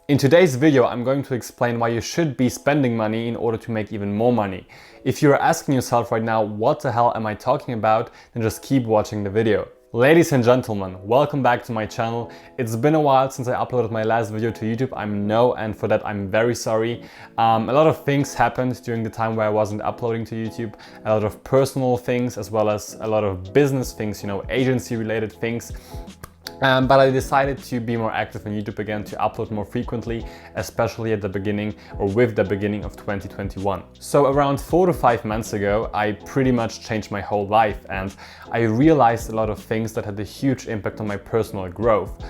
In today's video, I'm going to explain why you should be spending money in order to make even more money. If you're asking yourself right now, what the hell am I talking about, then just keep watching the video. Ladies and gentlemen, welcome back to my channel. It's been a while since I uploaded my last video to YouTube, and for that I'm very sorry. A lot of things happened during the time where I wasn't uploading to YouTube. A lot of personal things as well as a lot of business things, agency related things. But I decided to be more active on YouTube again, to upload more frequently, especially at the beginning or with the beginning of 2021. So around 4 to 5 months ago, I pretty much changed my whole life and I realized a lot of things that had a huge impact on my personal growth.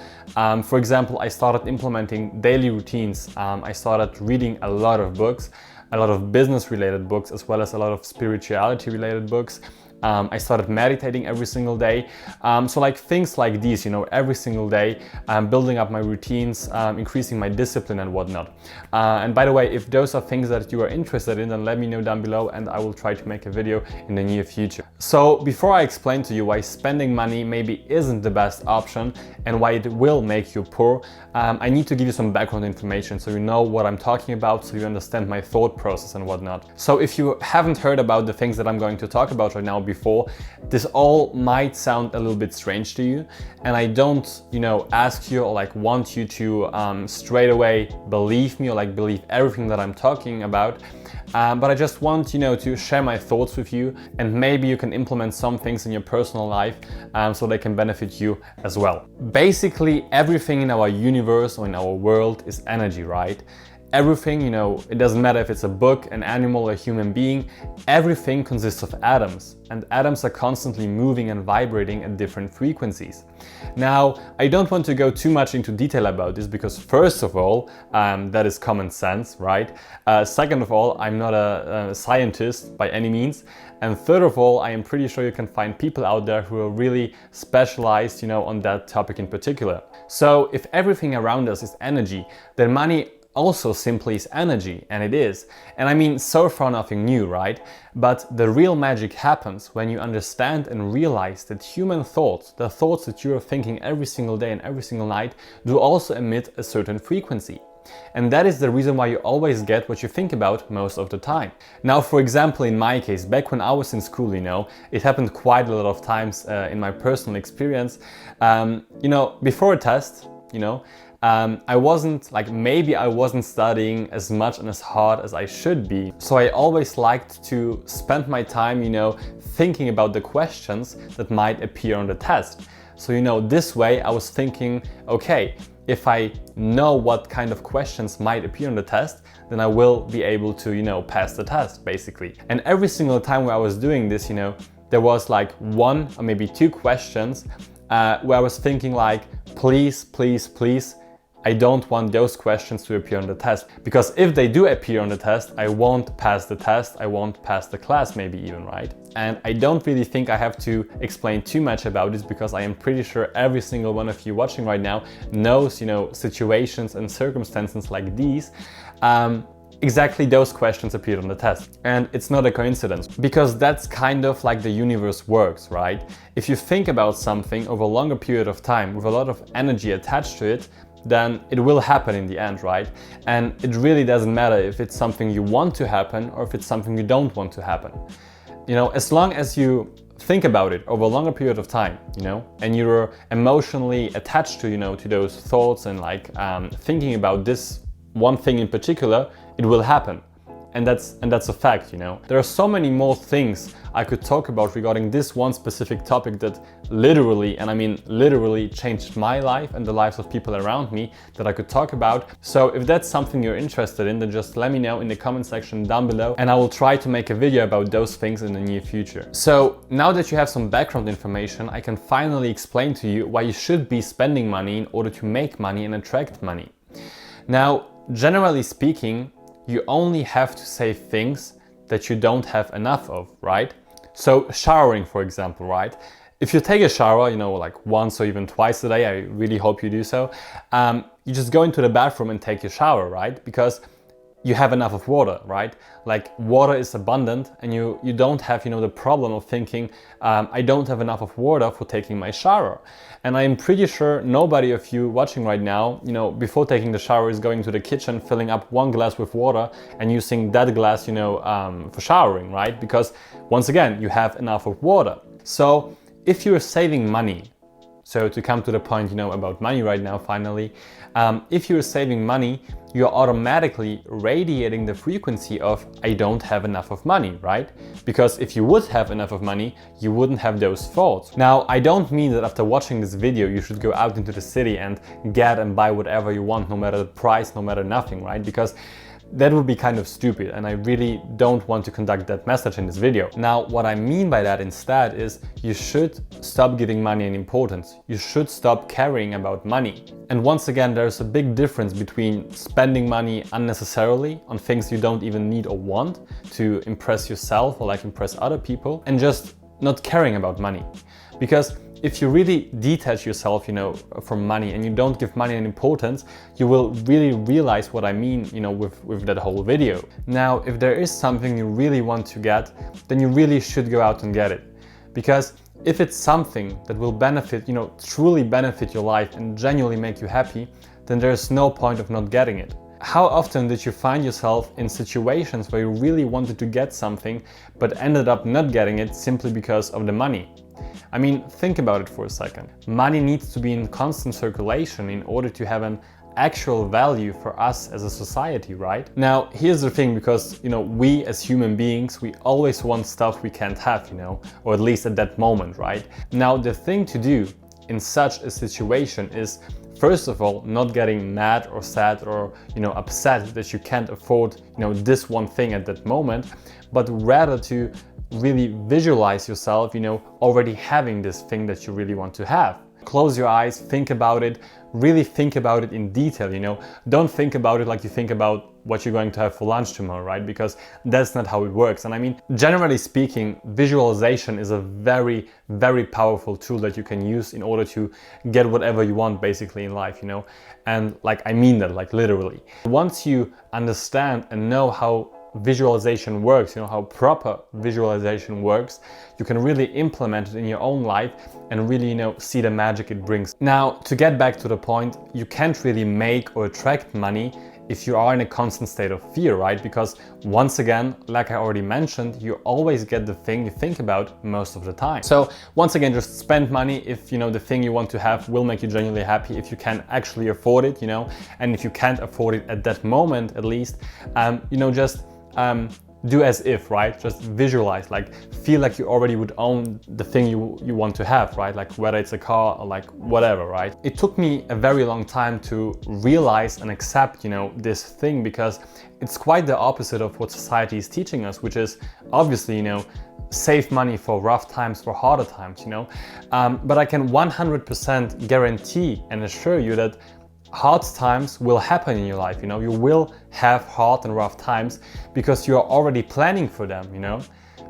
For example, I started implementing daily routines. I started reading a lot of books, a lot of business related books, as well as a lot of spirituality related books. I started meditating every single day. So like things like these, every single day, building up my routines, increasing my discipline and whatnot. And by the way, if those are things that you are interested in, then let me know down below and I will try to make a video in the near future. So before I explain to you why spending money maybe isn't the best option and why it will make you poor, I need to give you some background information so you know what I'm talking about, so you understand my thought process and whatnot. So if you haven't heard about the things that I'm going to talk about right now before, this all might sound a little bit strange to you, and I don't ask you or want you to straight away believe me or believe everything that I'm talking about, but I just want to share my thoughts with you, and maybe you can implement some things in your personal life so they can benefit you as well. Basically everything in our universe or in our world is energy, right? Everything, it doesn't matter if it's a book, an animal, a human being, everything consists of atoms, and atoms are constantly moving and vibrating at different frequencies. Now, I don't want to go too much into detail about this because first of all, that is common sense, right? Second of all, I'm not a scientist by any means. And third of all, I am pretty sure you can find people out there who are really specialized, on that topic in particular. So if everything around us is energy, then money also simply is energy, and it is. And I mean, so far nothing new, right? But the real magic happens when you understand and realize that human thoughts, the thoughts that you are thinking every single day and every single night, do also emit a certain frequency. And that is the reason why you always get what you think about most of the time. Now, for example, in my case, back when I was in school, it happened quite a lot of times in my personal experience. Before a test, I wasn't studying as much and as hard as I should be. So I always liked to spend my time, thinking about the questions that might appear on the test. So, this way I was thinking, okay, if I know what kind of questions might appear on the test, then I will be able to, pass the test, basically. And every single time where I was doing this, there was one or maybe two questions where I was thinking please, please, please, I don't want those questions to appear on the test, because if they do appear on the test, I won't pass the test, I won't pass the class maybe even, right? And I don't really think I have to explain too much about this, because I am pretty sure every single one of you watching right now knows, situations and circumstances like these. Exactly those questions appeared on the test. And it's not a coincidence, because that's kind of like the universe works, right? If you think about something over a longer period of time with a lot of energy attached to it, then it will happen in the end, right? And it really doesn't matter if it's something you want to happen or if it's something you don't want to happen. As long as you think about it over a longer period of time, and you're emotionally attached to, to those thoughts and thinking about this one thing in particular, it will happen. And that's a fact, There are so many more things I could talk about regarding this one specific topic that literally, and I mean literally, changed my life and the lives of people around me that I could talk about. So if that's something you're interested in, then just let me know in the comment section down below and I will try to make a video about those things in the near future. So now that you have some background information, I can finally explain to you why you should be spending money in order to make money and attract money. Now, generally speaking, you only have to say things that you don't have enough of, right? So showering, for example, right? If you take a shower, once or even twice a day, I really hope you do so, you just go into the bathroom and take your shower, right? Because you have enough of water, right? Like water is abundant, and you don't have, the problem of thinking, I don't have enough of water for taking my shower. And I'm pretty sure nobody of you watching right now, before taking the shower is going to the kitchen, filling up one glass with water and using that glass, for showering, right? Because once again, you have enough of water. So if you're saving money, so to come to the point, about money right now, finally, if you're saving money, you're automatically radiating the frequency of I don't have enough of money, right? Because if you would have enough of money, you wouldn't have those thoughts. Now, I don't mean that after watching this video, you should go out into the city and get and buy whatever you want, no matter the price, no matter nothing, right? Because that would be kind of stupid, and I really don't want to conduct that message in this video. Now, what I mean by that instead is you should stop giving money an importance. You should stop caring about money. And once again, there's a big difference between spending money unnecessarily on things you don't even need or want to impress yourself or like impress other people, and just not caring about money. Because if you really detach yourself, from money and you don't give money an importance, you will really realize what I mean, with that whole video. Now, if there is something you really want to get, then you really should go out and get it. Because if it's something that will benefit, truly benefit your life and genuinely make you happy, then there's no point of not getting it. How often did you find yourself in situations where you really wanted to get something, but ended up not getting it simply because of the money? I mean, think about it for a second. Money needs to be in constant circulation in order to have an actual value for us as a society, right? Now, here's the thing, because, we as human beings, we always want stuff we can't have, or at least at that moment, right? Now, the thing to do in such a situation is, first of all, not getting mad or sad or, upset that you can't afford, this one thing at that moment, but rather to really visualize yourself, already having this thing that you really want to have. Close your eyes, think about it, really think about it in detail, Don't think about it like you think about what you're going to have for lunch tomorrow, right? Because that's not how it works. And I mean, generally speaking, visualization is a very, very powerful tool that you can use in order to get whatever you want basically in life, And like, I mean that, like literally. Once you understand and know how visualization works, how proper visualization works, you can really implement it in your own life and really, see the magic it brings. Now, to get back to the point, you can't really make or attract money if you are in a constant state of fear, right? Because once again, like I already mentioned, you always get the thing you think about most of the time. So once again, just spend money if, the thing you want to have will make you genuinely happy, if you can actually afford it, and if you can't afford it at that moment, at least, just do as if, right? Just visualize, like feel like you already would own the thing you want to have, right? Like whether it's a car or like whatever, right? It took me a very long time to realize and accept, this thing, because it's quite the opposite of what society is teaching us, which is obviously, save money for rough times, for harder times, but I can 100% guarantee and assure you that hard times will happen in your life, you will have hard and rough times because you are already planning for them,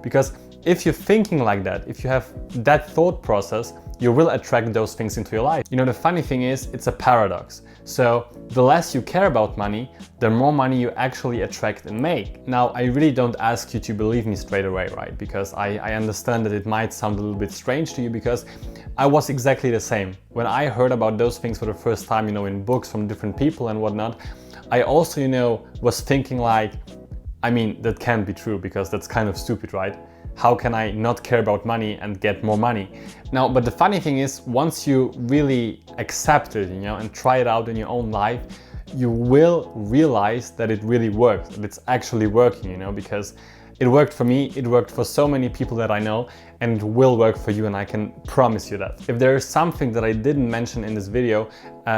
because if you're thinking like that, if you have that thought process, you will attract those things into your life. The funny thing is, it's a paradox. So the less you care about money, the more money you actually attract and make. Now, I really don't ask you to believe me straight away, right? Because I understand that it might sound a little bit strange to you, because I was exactly the same. When I heard about those things for the first time, in books from different people and whatnot, I also, was thinking like, I mean, that can't be true, because that's kind of stupid, right? How can I not care about money and get more money? Now, but the funny thing is, once you really accept it, and try it out in your own life, you will realize that it really works, that it's actually working, because it worked for me, it worked for so many people that I know, and it will work for you, and I can promise you that. If there is something that I didn't mention in this video,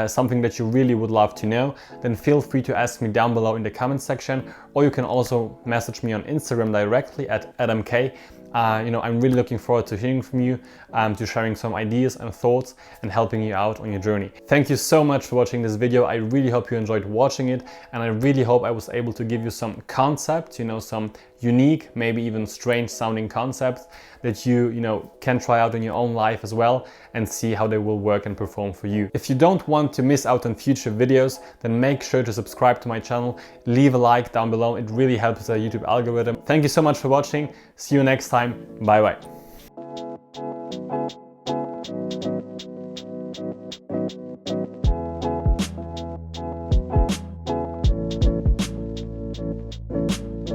something that you really would love to know, then feel free to ask me down below in the comment section, or you can also message me on Instagram directly at AdamK. I'm really looking forward to hearing from you, to sharing some ideas and thoughts and helping you out on your journey. Thank you so much for watching this video. I really hope you enjoyed watching it, and I really hope I was able to give you some concept, some unique, maybe even strange sounding concepts that you can try out in your own life as well and see how they will work and perform for you. If you don't want to miss out on future videos, then make sure to subscribe to my channel, leave a like down below. It really helps the YouTube algorithm. Thank you so much for watching. See you next time. Bye bye.